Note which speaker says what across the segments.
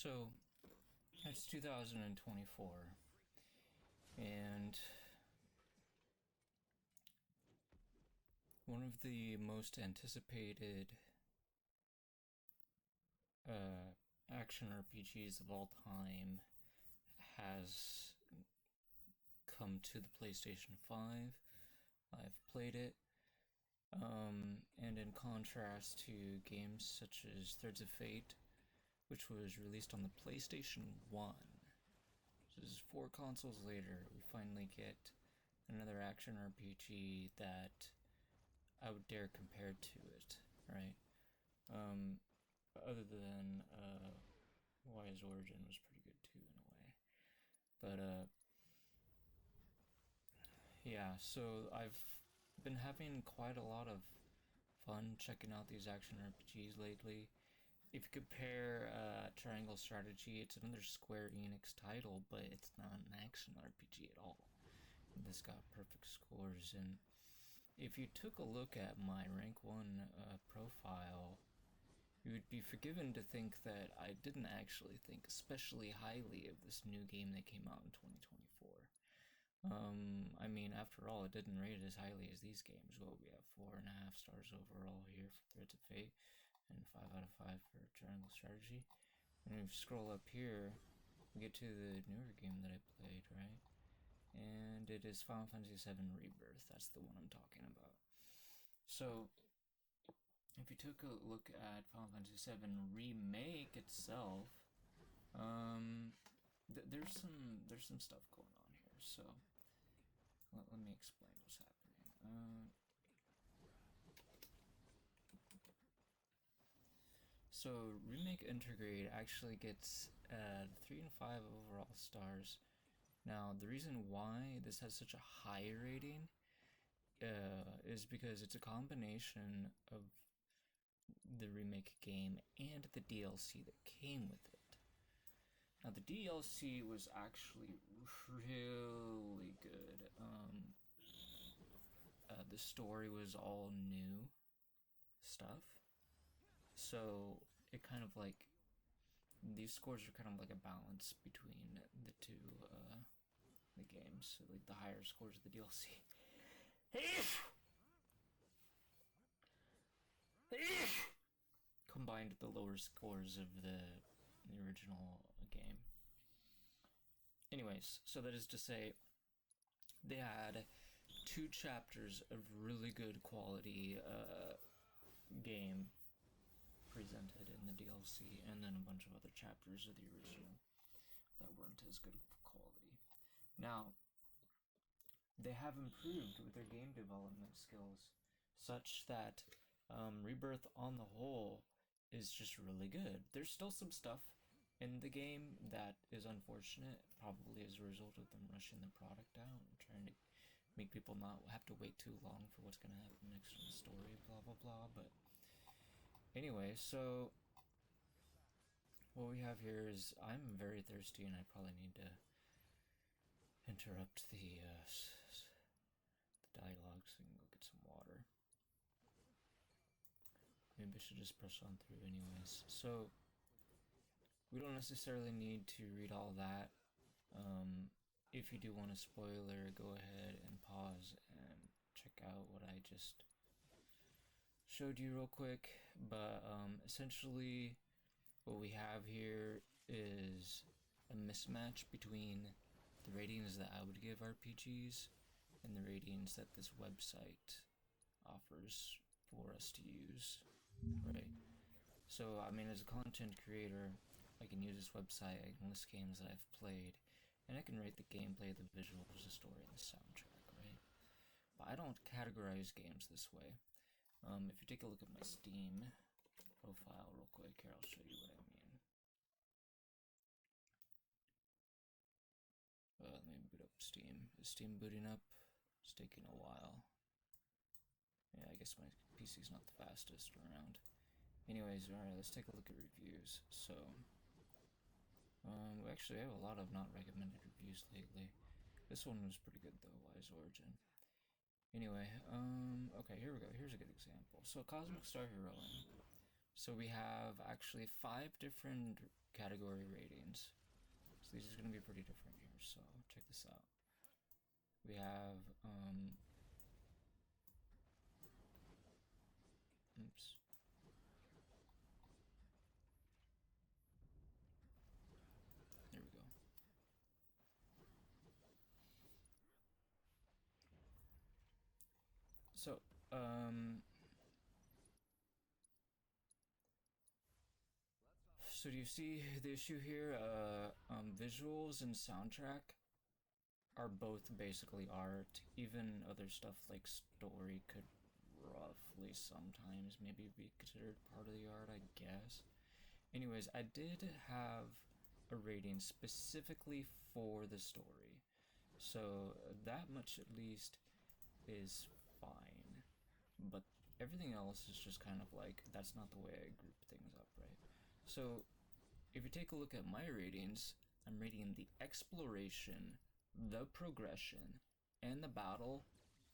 Speaker 1: So, it's 2024, and one of the most anticipated action RPGs of all time has come to the PlayStation 5. I've played it, and in contrast to games such as Threads of Fate, which was released on the PlayStation 1. So this is 4 consoles later, we finally get another action RPG that I would dare compare to it, right? Other than Wise Origin was pretty good too in a way. But yeah, so I've been having quite a lot of fun checking out these action RPGs lately. If you compare Triangle Strategy, it's another Square Enix title, but it's not an action RPG at all. And this got perfect scores, and if you took a look at my rank 1 profile, you would be forgiven to think that I didn't actually think especially highly of this new game that came out in 2024. I mean, after all, it didn't rate as highly as these games. Well, we have 4.5 stars overall here for Threads of Fate, and 5 out of 5 for Triangle Strategy. And if you scroll up here, we get to the newer game that I played, right? And it is Final Fantasy VII Rebirth. That's the one I'm talking about. So, if you took a look at Final Fantasy VII Remake itself, there's some stuff going on here. So, let me explain what's happening. So Remake Intergrade actually gets 3 and 5 overall stars. Now, the reason why this has such a high rating is because it's a combination of the remake game and the DLC that came with it. Now, the DLC was actually really good. The story was all new stuff. So, it kind of like, these scores are kind of like a balance between the two, the games. So, like, the higher scores of the DLC. Combined with the lower scores of the original game. Anyways, so that is to say, they had 2 chapters of really good quality game presented in the DLC, and then a bunch of other chapters of the original that weren't as good of quality. Now, they have improved with their game development skills such that Rebirth on the whole is just really good. There's still some stuff in the game that is unfortunate, probably as a result of them rushing the product out and trying to make people not have to wait too long for what's going to happen next in the story, blah blah blah. But anyway, so what we have here is, I'm very thirsty and I probably need to interrupt the dialogue so I can go get some water. Maybe I should just press on through anyways. So, we don't necessarily need to read all that. If you do want a spoiler, go ahead and pause and check out what I just showed you real quick. But essentially, what we have here is a mismatch between the ratings that I would give RPGs and the ratings that this website offers for us to use, right? So, I mean, as a content creator, I can use this website, I can list games that I've played, and I can rate the gameplay, the visuals, the story, and the soundtrack, right? But I don't categorize games this way. If you take a look at my Steam profile real quick, here I'll show you what I mean. Let me boot up Steam. Is Steam booting up? It's taking a while. Yeah, I guess my PC's not the fastest around. Anyways, alright, let's take a look at reviews. So, we actually have a lot of not recommended reviews lately. This one was pretty good though, Wise Origin. Anyway, okay, here we go. Here's a good example. So, Cosmic Star Heroine So we have actually 5 different category ratings. So these are going to be pretty different here. So check this out. We have oops. There we go. So so do you see the issue here? Visuals and soundtrack are both basically art. Even other stuff like story could roughly sometimes maybe be considered part of the art, I guess. Anyways, I did have a rating specifically for the story. So that much at least is fine. But everything else is just kind of like, that's not the way I group things up, right? So if you take a look at my ratings, I'm rating the exploration, the progression, and the battle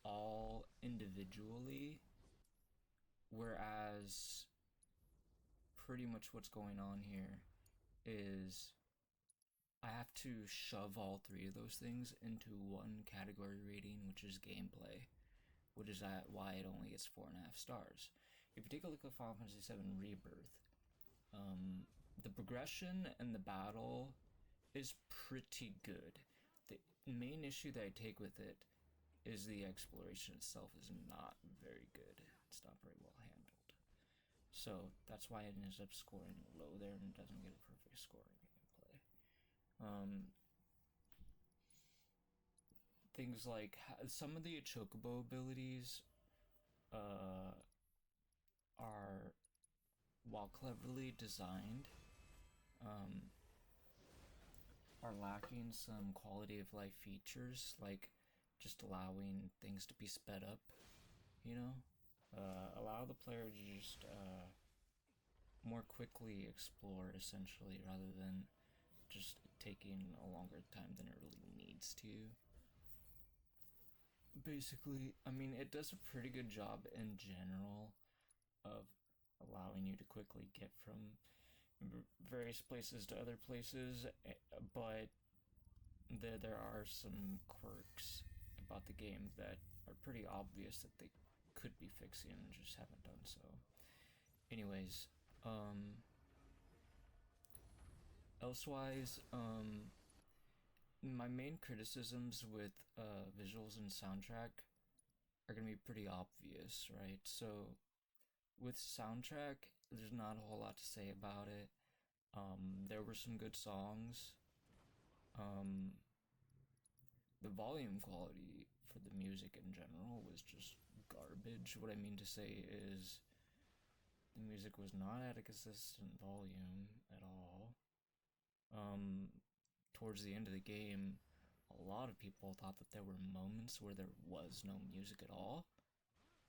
Speaker 1: all individually, whereas pretty much what's going on here is I have to shove all 3 of those things into one category rating, which is gameplay, which is why it only gets 4.5 stars. If you take a look at Final Fantasy VII Rebirth, the progression and the battle is pretty good. The main issue that I take with it is the exploration itself is not very good. It's not very well handled. So that's why it ends up scoring low there and doesn't get a perfect score in gameplay. Things like some of the Chocobo abilities are, while cleverly designed, are lacking some quality of life features, like just allowing things to be sped up, you know? Allow the player to just more quickly explore, essentially, rather than just taking a longer time than it really needs to. Basically, I mean, it does a pretty good job in general of allowing you to quickly get from various places to other places, but there are some quirks about the game that are pretty obvious that they could be fixing and just haven't done so. Anyways, elsewise, my main criticisms with visuals and soundtrack are gonna be pretty obvious, right? So with soundtrack, there's not a whole lot to say about it. There were some good songs. The volume quality for the music in general was just garbage. What I mean to say is the music was not at a consistent volume at all. Towards the end of the game, a lot of people thought that there were moments where there was no music at all,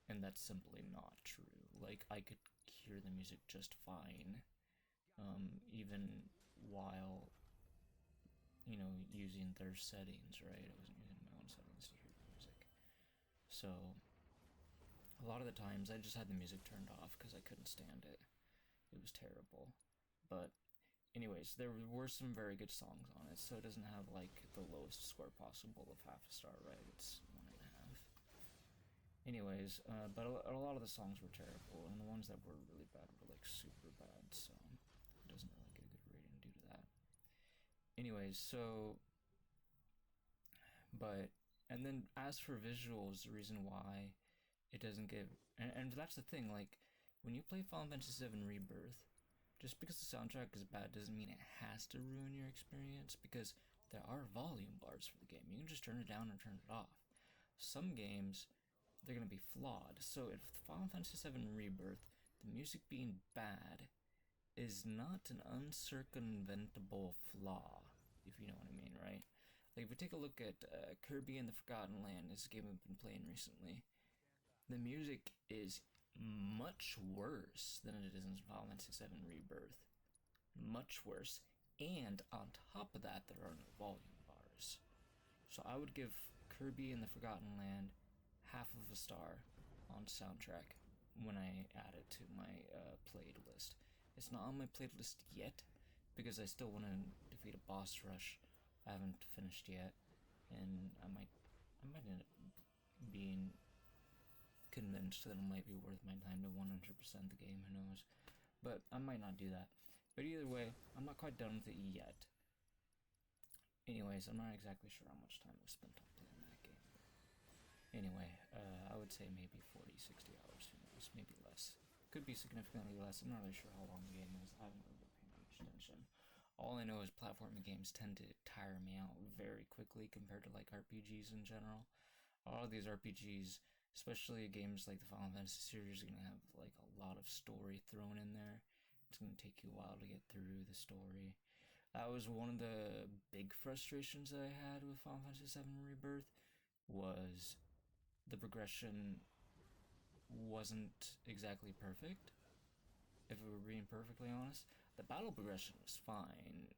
Speaker 1: and that's simply not true. Like, I could hear the music just fine, even while, using their settings, right? I wasn't using my own settings to hear the music. So, a lot of the times I just had the music turned off because I couldn't stand it. It was terrible. But anyways, there were some very good songs on it, so it doesn't have like the lowest score possible of half a star, right? It's 1.5. Anyways, but a lot of the songs were terrible, and the ones that were really bad were like super bad, so it doesn't really get a good rating due to that. Anyways, and then as for visuals, the reason why it doesn't get, and that's the thing, like, when you play Final Fantasy VII Rebirth, just because the soundtrack is bad doesn't mean it has to ruin your experience, because there are volume bars for the game. You can just turn it down or turn it off. Some games, they're going to be flawed. So if Final Fantasy VII Rebirth, the music being bad, is not an uncircumventable flaw, if you know what I mean, right? Like, if we take a look at Kirby and the Forgotten Land, this game I've been playing recently, the music is much worse than it is in Final Fantasy VII Rebirth. Much worse. And on top of that, there are no volume bars. So I would give Kirby and the Forgotten Land half of a star on soundtrack, when I add it to my played list. It's not on my played list yet because I still want to defeat a boss rush I haven't finished yet, and I might end up being convinced that it might be worth my time to 100% the game. Who knows? But I might not do that. But either way, I'm not quite done with it yet. Anyways, I'm not exactly sure how much time I've spent on playing that game. Anyway, I would say maybe 40, 60 hours, who knows, maybe less. Could be significantly less. I'm not really sure how long the game is. I haven't really been paying much attention. All I know is platforming games tend to tire me out very quickly compared to like RPGs in general. A lot of these RPGs, especially games like the Final Fantasy series, are going to have like a lot of story thrown in there. It's going to take you a while to get through the story. That was one of the big frustrations that I had with Final Fantasy VII Rebirth, was the progression wasn't exactly perfect, if we're being perfectly honest. The battle progression was fine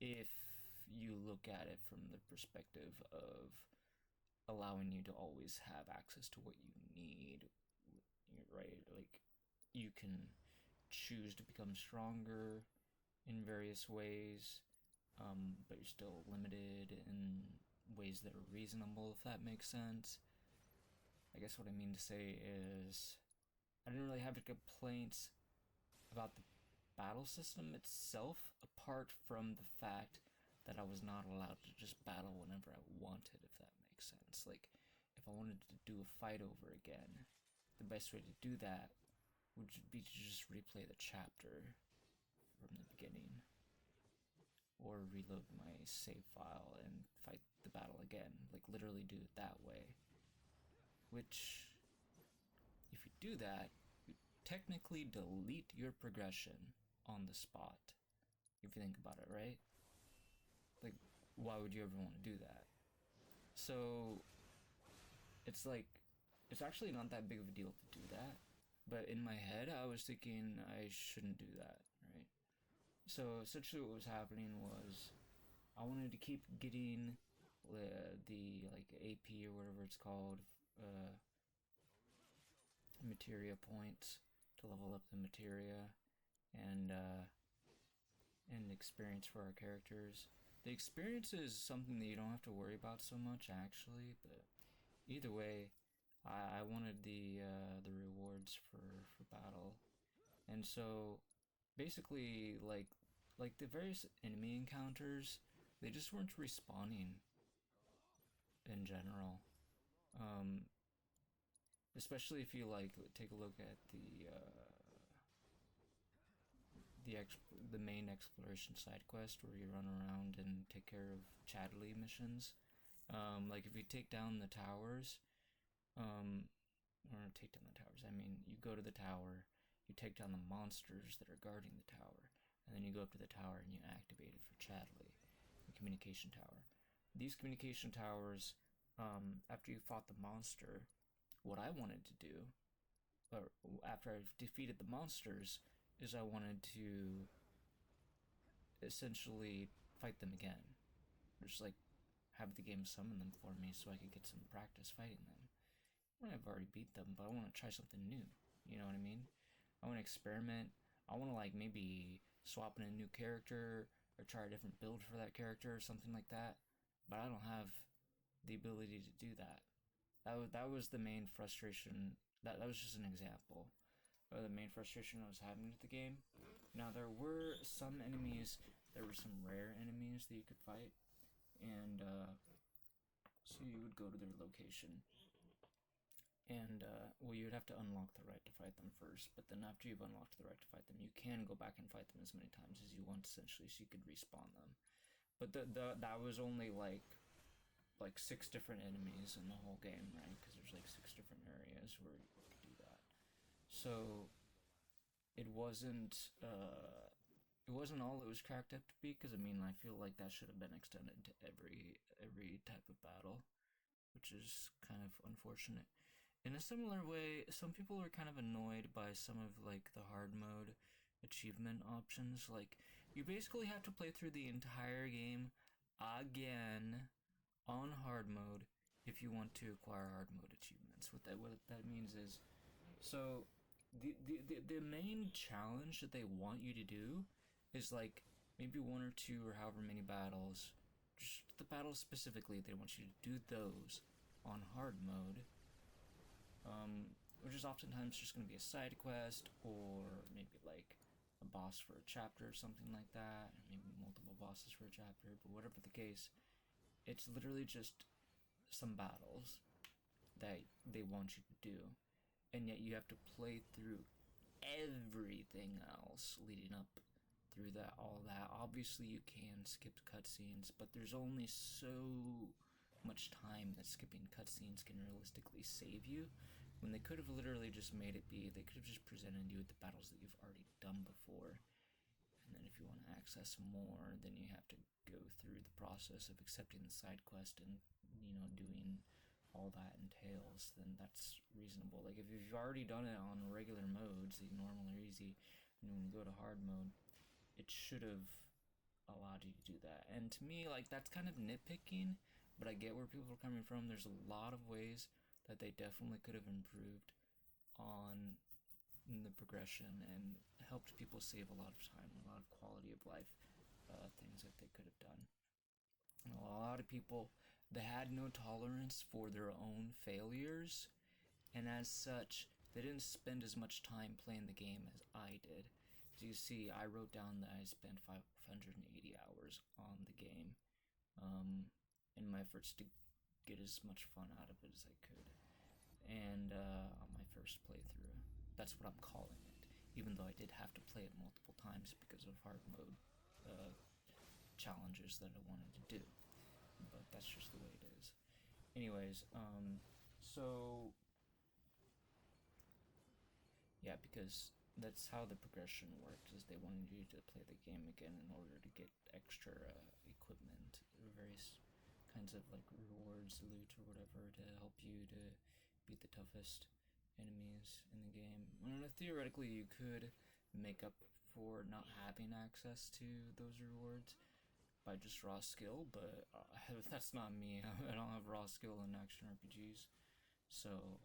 Speaker 1: if you look at it from the perspective of allowing you to always have access to what you need, right? Like, you can choose to become stronger in various ways, but you're still limited in ways that are reasonable, if that makes sense. I guess what I mean to say is, I didn't really have complaints about the battle system itself, apart from the fact that I was not allowed to just battle whenever I wanted, if that makes sense. Like, if I wanted to do a fight over again, the best way to do that would be to just replay the chapter from the beginning, or reload my save file and fight the battle again. Like, literally do it that way. Which, if you do that, you technically delete your progression on the spot, if you think about it, right? Like, why would you ever want to do that? So, it's like, it's actually not that big of a deal to do that, but in my head, I was thinking I shouldn't do that, right? So, essentially what was happening was, I wanted to keep getting the like, AP or whatever it's called, materia points to level up the materia, and experience for our characters. The experience is something that you don't have to worry about so much, actually, but either way, I wanted the rewards for battle. And so basically, like the various enemy encounters, they just weren't respawning in general. Especially if you like take a look at the main exploration side quest, where you run around and take care of Chadley missions. Like, if you take down the towers, or take down the towers, I mean, you go to the tower, you take down the monsters that are guarding the tower, and then you go up to the tower and you activate it for Chadley, the communication tower. These communication towers, after you fought the monster, what I wanted to do, or after I've defeated the monsters, is I wanted to essentially fight them again. Just like have the game summon them for me so I could get some practice fighting them. I've already beat them, but I want to try something new. You know what I mean? I want to experiment. I want to like maybe swap in a new character or try a different build for that character or something like that. But I don't have the ability to do that. That was the main frustration. That was just an example of the main frustration I was having with the game. Now, there were some enemies, there were some rare enemies that you could fight, and so you would go to their location, and well, you would have to unlock the right to fight them first, but then after you've unlocked the right to fight them, you can go back and fight them as many times as you want, essentially, so you could respawn them. But that was only like 6 different enemies in the whole game, right? Because there's like 6 different areas where you could do that. So it wasn't all it was cracked up to be. Because I mean, I feel like that should have been extended to every type of battle, which is kind of unfortunate. In a similar way, some people are kind of annoyed by some of like the hard mode achievement options. Like, you basically have to play through the entire game again on hard mode if you want to acquire hard mode achievements. What that means is, So the main challenge that they want you to do is like maybe one or two or however many battles, just the battles specifically. They want you to do those on hard mode, which is oftentimes just going to be a side quest or maybe like a boss for a chapter or something like that, or maybe multiple bosses for a chapter. But whatever the case, it's literally just some battles that they want you to do, and yet you have to play through everything else leading up through that, all that. Obviously you can skip cutscenes, but there's only so much time that skipping cutscenes can realistically save you, when they could have literally just made it be, they could have just presented you with the battles that you've already done before, and then if you want to access more, then you have to go through the process of accepting the side quest and, doing all that entails. Then that's reasonable. Like if you've already done it on regular modes, the normal or easy, and when you go to hard mode, it should have allowed you to do that. And to me, like, that's kind of nitpicking, but I get where people are coming from. There's a lot of ways that they definitely could have improved on the progression and helped people save a lot of time, a lot of quality of life things that they could have done. And a lot of people, they had no tolerance for their own failures, and as such, they didn't spend as much time playing the game as I did. As you see, I wrote down that I spent 580 hours on the game, in my efforts to get as much fun out of it as I could. And on my first playthrough, that's what I'm calling it, even though I did have to play it multiple times because of hard mode challenges that I wanted to do. But that's just the way it is. Anyways, so yeah, because that's how the progression worked, is they wanted you to play the game again in order to get extra equipment, various kinds of like rewards, loot or whatever, to help you to beat the toughest enemies in the game. Theoretically, you could make up for not having access to those rewards by just raw skill, but that's not me. I don't have raw skill in action RPGs. So,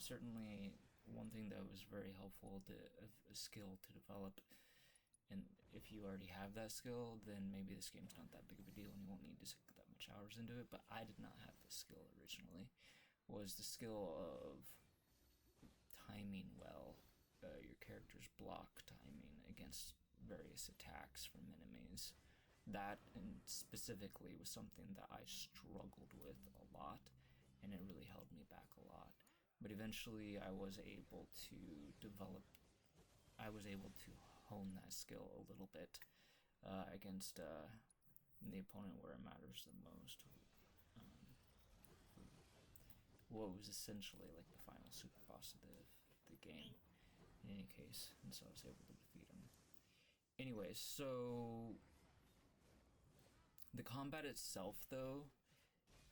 Speaker 1: certainly one thing that was very helpful, a skill to develop, and if you already have that skill, then maybe this game's not that big of a deal and you won't need to sink that much hours into it. But I did not have this skill originally. Was the skill of timing well your character's block timing against various attacks from enemies. That, and specifically, was something that I struggled with a lot, and it really held me back a lot. But eventually I was able to hone that skill a little bit against the opponent where it matters the most. What was essentially like the final super boss of the game, in any case, and so I was able to defeat him. Anyways, so the combat itself, though,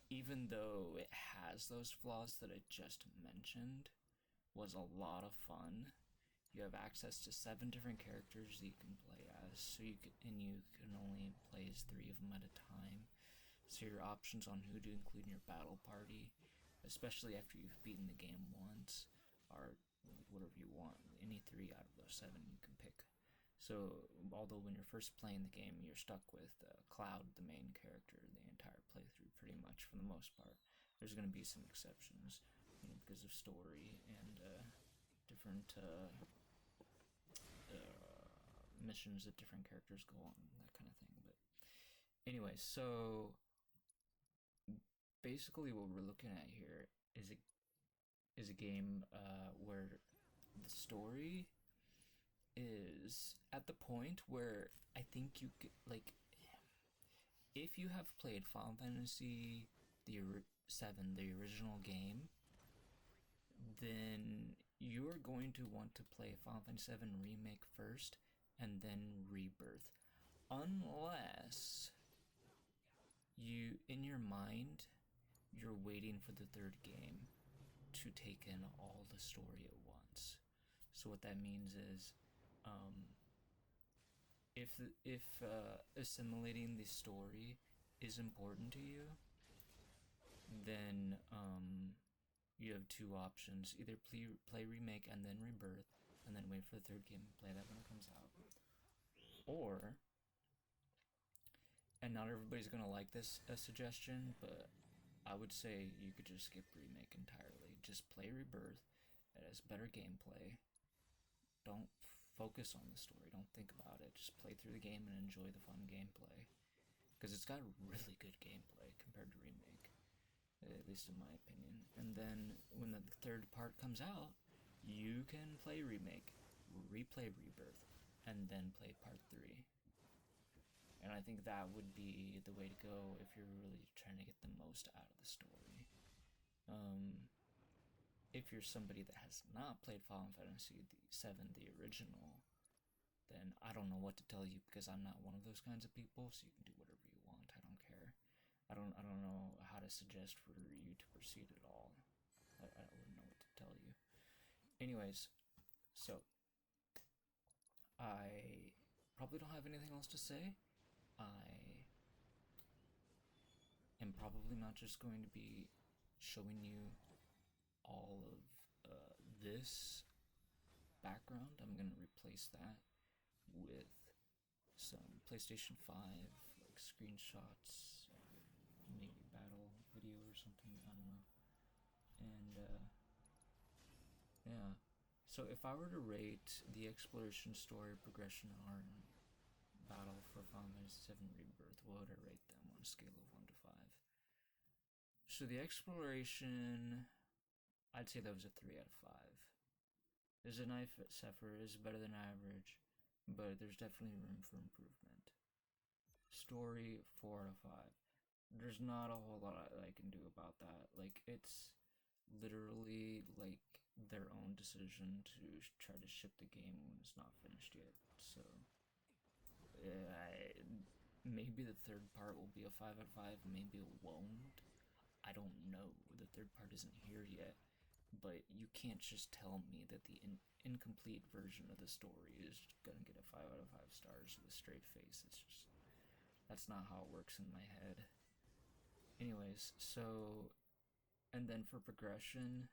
Speaker 1: even though it has those flaws that I just mentioned, was a lot of fun. You have access to 7 different characters that you can play as, you can only play as 3 of them at a time. So your options on who to include in your battle party, especially after you've beaten the game once, are whatever you want. Any 3 out of those 7 you can pick. So, although when you're first playing the game, you're stuck with Cloud, the main character, the entire playthrough, pretty much, for the most part. There's going to be some exceptions, because of story and different missions that different characters go on, that kind of thing. But anyway, so basically what we're looking at here is a game where the story is at the point where I think you could, like, if you have played Final Fantasy VII, the original game, then you're going to want to play Final Fantasy VII Remake first and then Rebirth, unless you, in your mind, you're waiting for the 3rd game to take in all the story at once. So what that means is, if assimilating the story is important to you, then you have two options: either play Remake and then Rebirth, and then wait for the third game and play that when it comes out, or, and not everybody's gonna like this suggestion, but I would say you could just skip Remake entirely. Just play Rebirth. It has better gameplay. Don't focus on the story. Don't think about it. Just play through the game and enjoy the fun gameplay. Because it's got really good gameplay compared to Remake, at least in my opinion. And then when the third part comes out, you can play Remake, replay Rebirth, and then play Part 3. And I think that would be the way to go if you're really trying to get the most out of the story. If you're somebody that has not played Final Fantasy VII, the original, then I don't know what to tell you, because I'm not one of those kinds of people, so you can do whatever you want. I don't care. I don't know how to suggest for you to proceed at all. I wouldn't know what to tell you. Anyways, so I probably don't have anything else to say. I am probably not just going to be showing you all of this background. I'm going to replace that with some PlayStation 5 like screenshots, maybe battle video or something, I don't know. And yeah, so if I were to rate the exploration, story, progression, art, and battle for Final Fantasy VII Rebirth, what would I rate them on a scale of 1 to 5? So the exploration, I'd say that was a 3 out of 5. There's a knife at Sephiroth is better than average, but there's definitely room for improvement. Story, 4 out of 5. There's not a whole lot I can do about that. Like, it's literally like their own decision to try to ship the game when it's not finished yet. So maybe the third part will be a 5 out of 5, maybe it won't. I don't know. The third part isn't here yet, but you can't just tell me that the incomplete version of the story is gonna get a 5 out of 5 stars with a straight face. It's just, that's not how it works in my head. Anyways, so, and then for progression,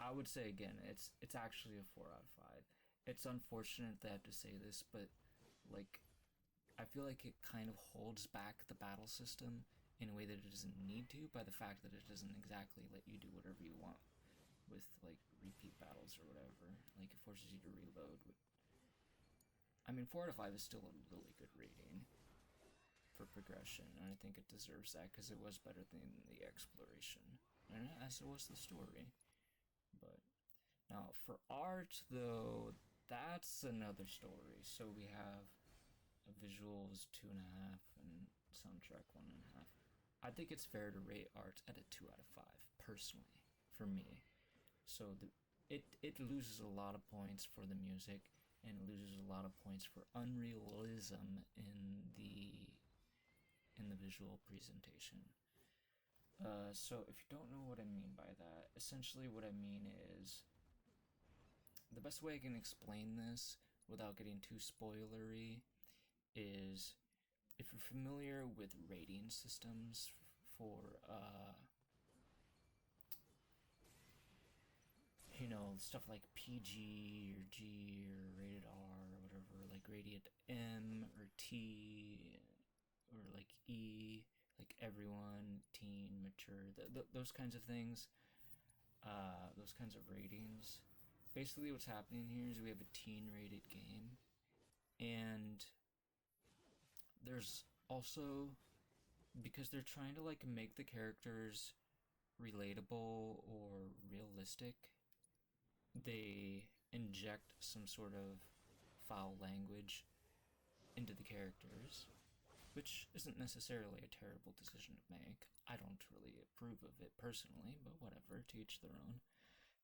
Speaker 1: I would say again, it's actually a 4 out of 5. It's unfortunate that I have to say this, but like, I feel like it kind of holds back the battle system in a way that it doesn't need to, by the fact that it doesn't exactly let you do whatever you want with like repeat battles or whatever. Like, it forces you to reload. I mean, 4 out of 5 is still a really good rating for progression, and I think it deserves that because it was better than the exploration, and as it was the story. But now for art, though, that's another story. So we have visuals 2.5 and soundtrack 1.5. I think it's fair to rate art at a 2 out of 5 personally for me. So it loses a lot of points for the music, and it loses a lot of points for unrealism in the visual presentation. So if you don't know what I mean by that, essentially what I mean is, the best way I can explain this without getting too spoilery is, if you're familiar with rating systems for you know, stuff like PG or G or rated R or whatever, like rated M or T or like E, like everyone, teen, mature, those kinds of things, those kinds of ratings. Basically what's happening here is we have a teen rated game, and there's also, because they're trying to like make the characters relatable or realistic, they inject some sort of foul language into the characters, which isn't necessarily a terrible decision to make. I don't really approve of it personally, but whatever, to each their own.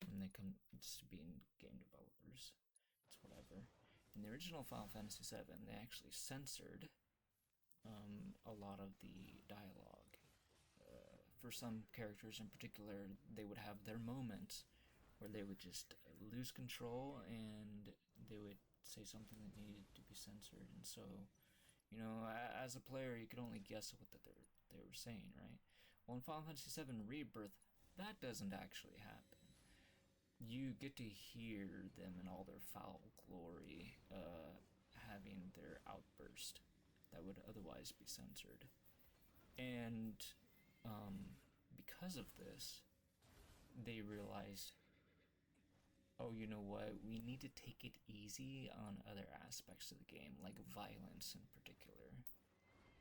Speaker 1: When they come to being game developers, it's whatever. In the original Final Fantasy VII, they actually censored a lot of the dialogue. For some characters in particular, they would have their moments where they would just lose control and they would say something that needed to be censored. And so, you know, as a player, you could only guess what they were saying, right? Well, in Final Fantasy VII Rebirth, that doesn't actually happen. You get to hear them in all their foul glory, having their outburst that would otherwise be censored. And because of this, they realized, oh, you know what? We need to take it easy on other aspects of the game, like violence in particular.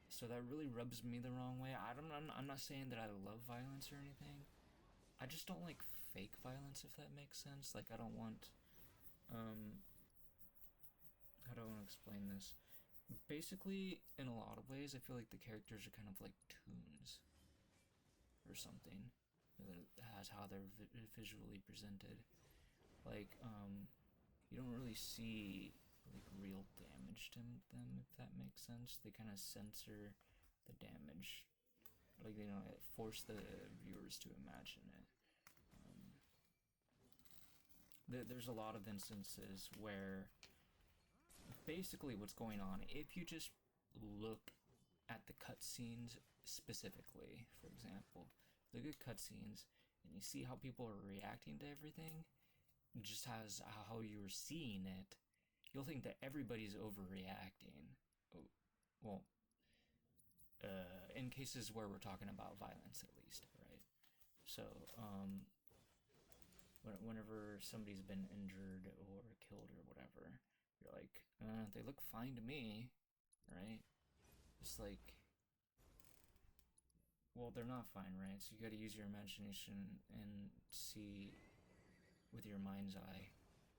Speaker 1: So that really rubs me the wrong way. I'm not saying that I love violence or anything. I just don't like fake violence, if that makes sense. Like, I don't want, how do I want to explain this? Basically, in a lot of ways, I feel like the characters are kind of like tunes or something. That's how they're visually presented. Like, you don't really see like real damage to them, if that makes sense. They kind of censor the damage, like, you know, force the viewers to imagine it. There's a lot of instances where basically what's going on, if you just look at the cutscenes specifically, for example, look at cutscenes and you see how people are reacting to everything, just as how you're seeing it, you'll think that everybody's overreacting. Well, in cases where we're talking about violence, at least, right? So, whenever somebody's been injured or killed or whatever, you're like, they look fine to me, right? It's like, well, they're not fine, right? So you gotta use your imagination and see with your mind's eye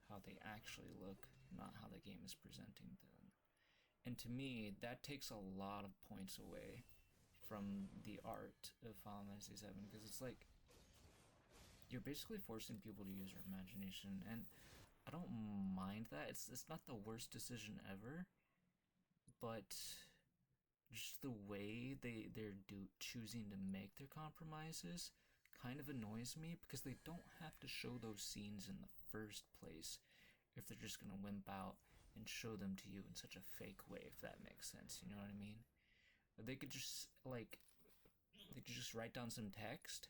Speaker 1: how they actually look, not how the game is presenting them. And to me, that takes a lot of points away from the art of Final Fantasy VII, because it's like, you're basically forcing people to use their imagination, and I don't mind that. It's not the worst decision ever, but just the way they're choosing to make their compromises kind of annoys me, because they don't have to show those scenes in the first place if they're just gonna wimp out and show them to you in such a fake way, if that makes sense. You know what I mean? They could just write down some text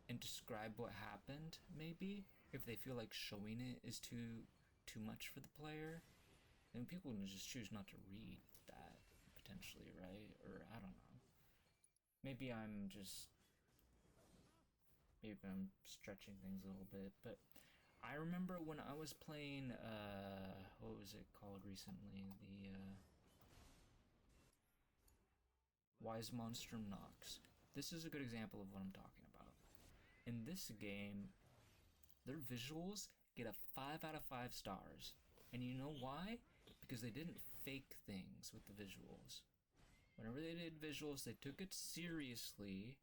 Speaker 1: and describe what happened, maybe, if they feel like showing it is too much for the player. And people can just choose not to read that, potentially, right? Or I don't know. Maybe I'm stretching things a little bit, but I remember when I was playing, what was it called recently? The Wise Monstrum Nox. This is a good example of what I'm talking about. In this game, their visuals get a 5 out of 5 stars. And you know why? Because they didn't fake things with the visuals. Whenever they did visuals, they took it seriously,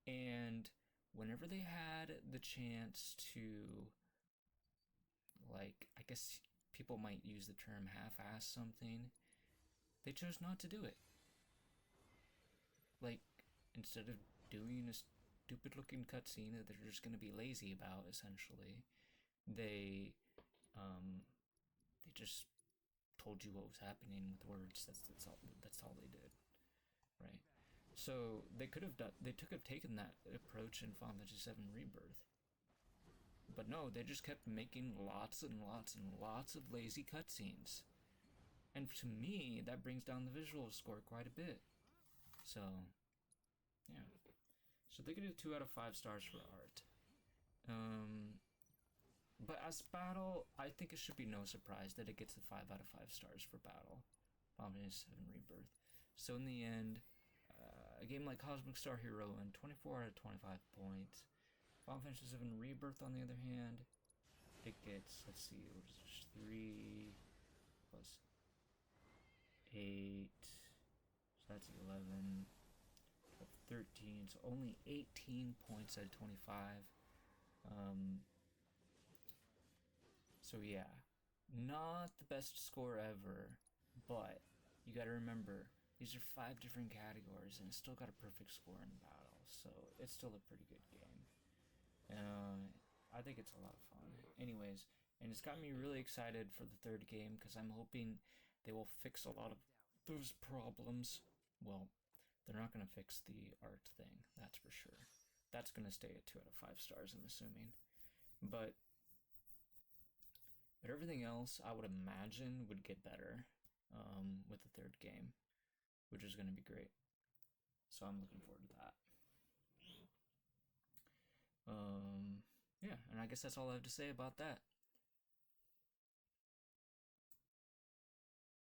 Speaker 1: and whenever they had the chance to, like, I guess people might use the term half-ass something, they chose not to do it. Like, instead of doing a stupid looking cutscene that they're just going to be lazy about, essentially, they just told you what was happening with words. That's all they did, right? So they could have taken that approach in Final Fantasy VII Rebirth, but no, they just kept making lots and lots and lots of lazy cutscenes, and to me that brings down the visual score quite a bit. So yeah, so they get a 2 out of 5 stars for art. But as battle, I think it should be no surprise that it gets a 5 out of 5 stars for battle. Final Fantasy VII Rebirth. So in the end, a game like Cosmic Star Hero and 24 out of 25 points. Final Fantasy VII Rebirth, on the other hand, it gets, let's see, it was 3 plus 8, so that's 11, 13, so only 18 points out of 25. So yeah, not the best score ever, but you gotta remember, these are 5 different categories, and it still got a perfect score in battle, so it's still a pretty good game. I think it's a lot of fun. Anyways, and it's got me really excited for the 3rd game, because I'm hoping they will fix a lot of those problems. Well, They're not going to fix the art thing, that's for sure. That's going to stay at 2 out of 5 stars, I'm assuming. But everything else, I would imagine, would get better with the third game, which is going to be great. So I'm looking forward to that. Yeah, and I guess that's all I have to say about that.